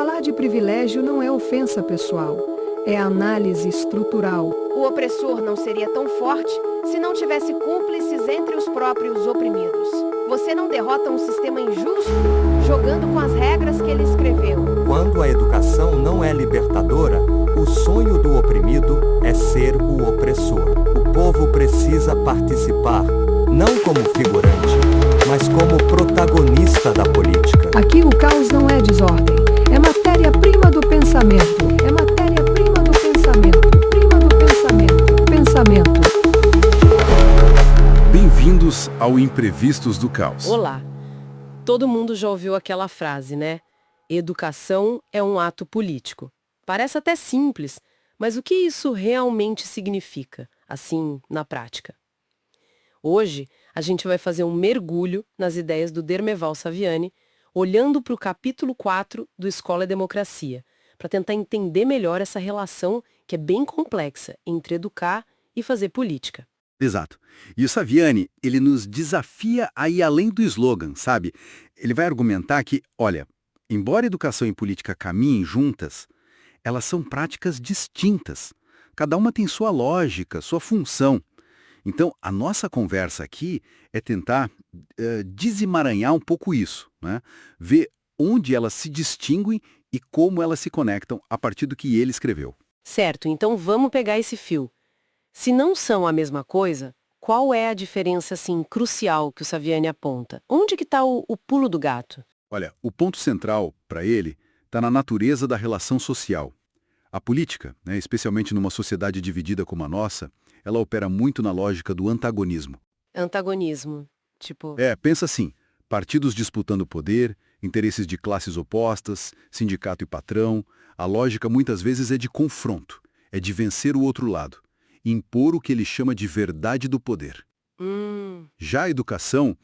Falar de privilégio não é ofensa pessoal, é análise estrutural. O opressor não seria tão forte se não tivesse cúmplices entre os próprios oprimidos. Você não derrota um sistema injusto jogando com as regras que ele escreveu. Quando a educação não é libertadora, o sonho do oprimido é ser o opressor. O povo precisa participar, não como figurante, mas como protagonista da política. Aqui o caos não é desordem, é matéria-prima do pensamento. É matéria-prima do pensamento. Prima do pensamento. Pensamento. Bem-vindos ao Imprevistos do Caos. Olá! Todo mundo já ouviu aquela frase, né? Educação é um ato político. Parece até simples, mas o que isso realmente significa, assim, na prática? Hoje, a gente vai fazer um mergulho nas ideias do Dermeval Saviani, olhando para o capítulo 4 do Escola e Democracia, para tentar entender melhor essa relação que é bem complexa entre educar e fazer política. Exato. E o Saviani, ele nos desafia a ir além do slogan, sabe? Ele vai argumentar que, olha, embora educação e política caminhem juntas, elas são práticas distintas. Cada uma tem sua lógica, sua função. Então, a nossa conversa aqui é tentar desemaranhar um pouco isso, né? Ver onde elas se distinguem e como elas se conectam a partir do que ele escreveu. Certo, então vamos pegar esse fio. Se não são a mesma coisa, qual é a diferença, assim, crucial que o Saviani aponta? Onde que está o pulo do gato? Olha, o ponto central, para ele, está na natureza da relação social. A política, né, especialmente numa sociedade dividida como a nossa, ela opera muito na lógica do antagonismo. Antagonismo, tipo... Pensa assim, partidos disputando poder, interesses de classes opostas, sindicato e patrão, a lógica muitas vezes é de confronto, é de vencer o outro lado, impor o que ele chama de verdade do poder. Já a educação,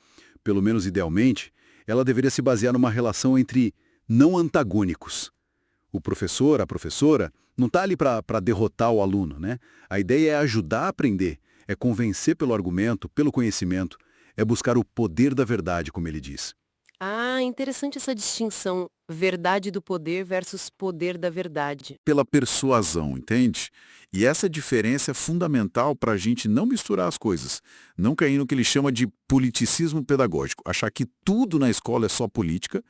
pelo menos idealmente, ela deveria se basear numa relação entre não antagônicos. O professor, a professora, não está ali para derrotar o aluno, né? A ideia é ajudar a aprender, é convencer pelo argumento, pelo conhecimento, é buscar o poder da verdade, como ele diz. Ah, interessante essa distinção, verdade do poder versus poder da verdade. Pela persuasão, entende? E essa diferença é fundamental para a gente não misturar as coisas, não cair no que ele chama de politicismo pedagógico, achar que tudo na escola é só política,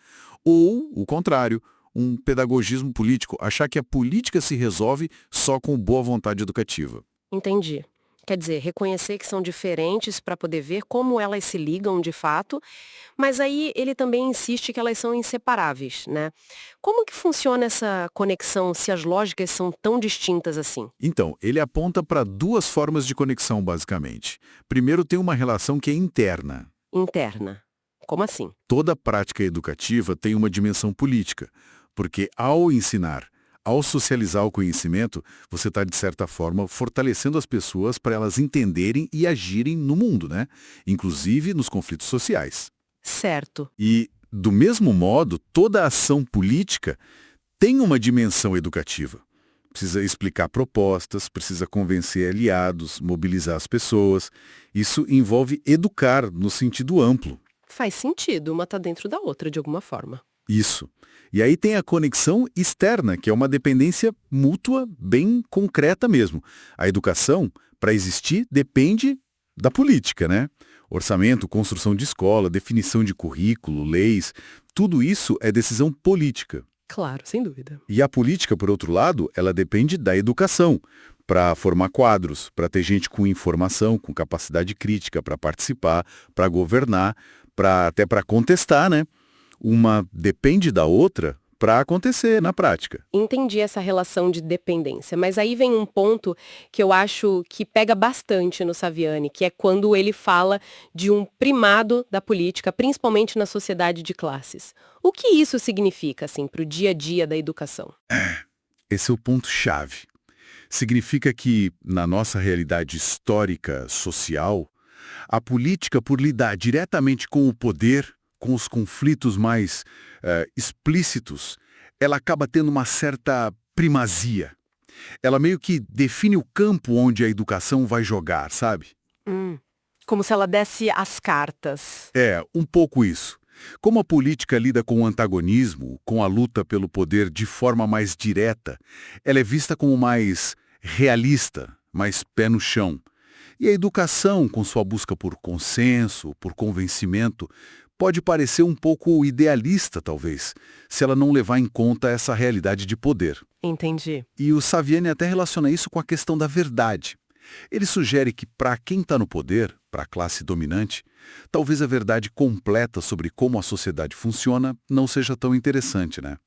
ou, o contrário, um pedagogismo político, achar que a política se resolve só com boa vontade educativa. Entendi. Quer dizer, reconhecer que são diferentes para poder ver como elas se ligam de fato, mas aí ele também insiste que elas são inseparáveis, né? Como que funciona essa conexão se as lógicas são tão distintas assim? Então, ele aponta para duas formas de conexão, basicamente. Primeiro, tem uma relação que é interna. Interna. Como assim? Toda prática educativa tem uma dimensão política, porque ao ensinar, ao socializar o conhecimento, você está, de certa forma, fortalecendo as pessoas para elas entenderem e agirem no mundo, né? Inclusive nos conflitos sociais. Certo. E, do mesmo modo, toda ação política tem uma dimensão educativa. Precisa explicar propostas, precisa convencer aliados, mobilizar as pessoas. Isso envolve educar no sentido amplo. Faz sentido, uma está dentro da outra de alguma forma. Isso. E aí tem a conexão externa, que é uma dependência mútua bem concreta mesmo. A educação, para existir, depende da política, né? Orçamento, construção de escola, definição de currículo, leis, tudo isso é decisão política. Claro, sem dúvida. E a política, por outro lado, ela depende da educação, para formar quadros, para ter gente com informação, com capacidade crítica, para participar, para governar, até para contestar, né? Uma depende da outra para acontecer na prática. Entendi essa relação de dependência, mas aí vem um ponto que eu acho que pega bastante no Saviani, que é quando ele fala de um primado da política, principalmente na sociedade de classes. O que isso significa, assim, para o dia a dia da educação? Esse é o ponto-chave. Significa que, na nossa realidade histórica, social, a política, por lidar diretamente com o poder, com os conflitos mais explícitos, ela acaba tendo uma certa primazia. Ela meio que define o campo onde a educação vai jogar, sabe? Como se ela desse as cartas. Um pouco isso. Como a política lida com o antagonismo, com a luta pelo poder de forma mais direta, ela é vista como mais realista, mais pé no chão. E a educação, com sua busca por consenso, por convencimento, pode parecer um pouco idealista, talvez, se ela não levar em conta essa realidade de poder. Entendi. E o Saviani até relaciona isso com a questão da verdade. Ele sugere que, para quem está no poder, para a classe dominante, talvez a verdade completa sobre como a sociedade funciona não seja tão interessante, né?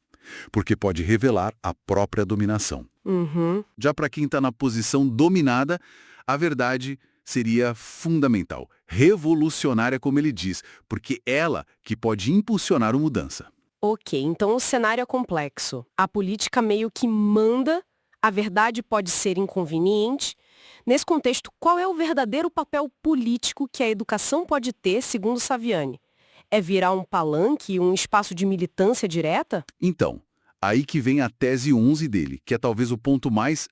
Porque pode revelar a própria dominação. Uhum. Já para quem está na posição dominada, a verdade seria fundamental, revolucionária, como ele diz, porque ela que pode impulsionar a mudança. Ok, então o cenário é complexo. A política meio que manda, a verdade pode ser inconveniente. Nesse contexto, qual é o verdadeiro papel político que a educação pode ter, segundo Saviani? É virar um palanque, um espaço de militância direta? Então, aí que vem a tese 11 dele, que é talvez o ponto mais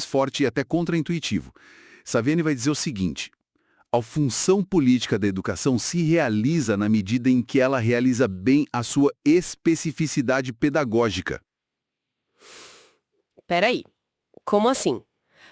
forte e até contraintuitivo. Saviani vai dizer o seguinte: a função política da educação se realiza na medida em que ela realiza bem a sua especificidade pedagógica. Peraí, como assim?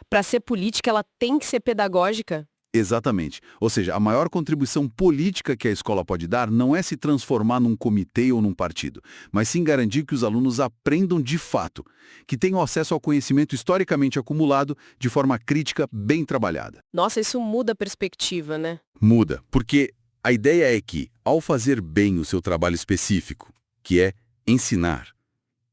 Para ser política, ela tem que ser pedagógica? Exatamente. Ou seja, a maior contribuição política que a escola pode dar não é se transformar num comitê ou num partido, mas sim garantir que os alunos aprendam de fato, que tenham acesso ao conhecimento historicamente acumulado de forma crítica, bem trabalhada. Nossa, isso muda a perspectiva, né? Muda, porque a ideia é que, ao fazer bem o seu trabalho específico, que é ensinar,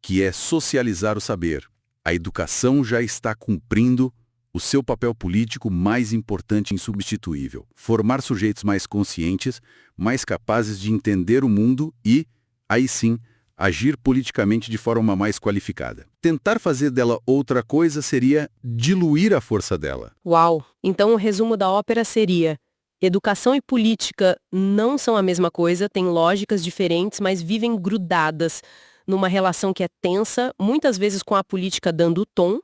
que é socializar o saber, a educação já está cumprindo o seu papel político mais importante e insubstituível: formar sujeitos mais conscientes, mais capazes de entender o mundo e, aí sim, agir politicamente de forma mais qualificada. Tentar fazer dela outra coisa seria diluir a força dela. Uau! Então o resumo da ópera seria: educação e política não são a mesma coisa, têm lógicas diferentes, mas vivem grudadas numa relação que é tensa, muitas vezes com a política dando o tom.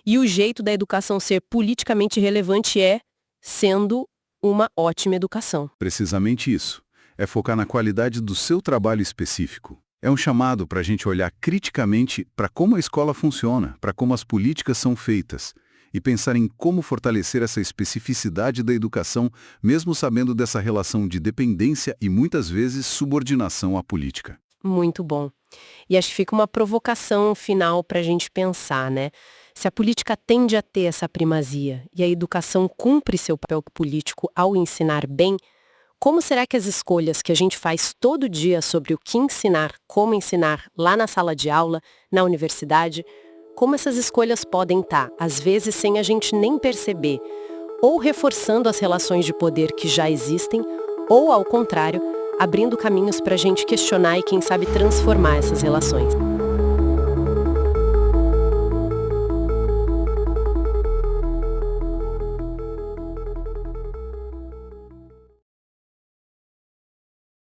E o jeito da educação ser politicamente relevante é sendo uma ótima educação. Precisamente isso. É focar na qualidade do seu trabalho específico. É um chamado para a gente olhar criticamente para como a escola funciona, para como as políticas são feitas, e pensar em como fortalecer essa especificidade da educação, mesmo sabendo dessa relação de dependência e muitas vezes subordinação à política. Muito bom. E acho que fica uma provocação final para a gente pensar, né? Se a política tende a ter essa primazia e a educação cumpre seu papel político ao ensinar bem, como será que as escolhas que a gente faz todo dia sobre o que ensinar, como ensinar lá na sala de aula, na universidade, como essas escolhas podem estar, às vezes sem a gente nem perceber, ou reforçando as relações de poder que já existem, ou, ao contrário, abrindo caminhos para a gente questionar e, quem sabe, transformar essas relações.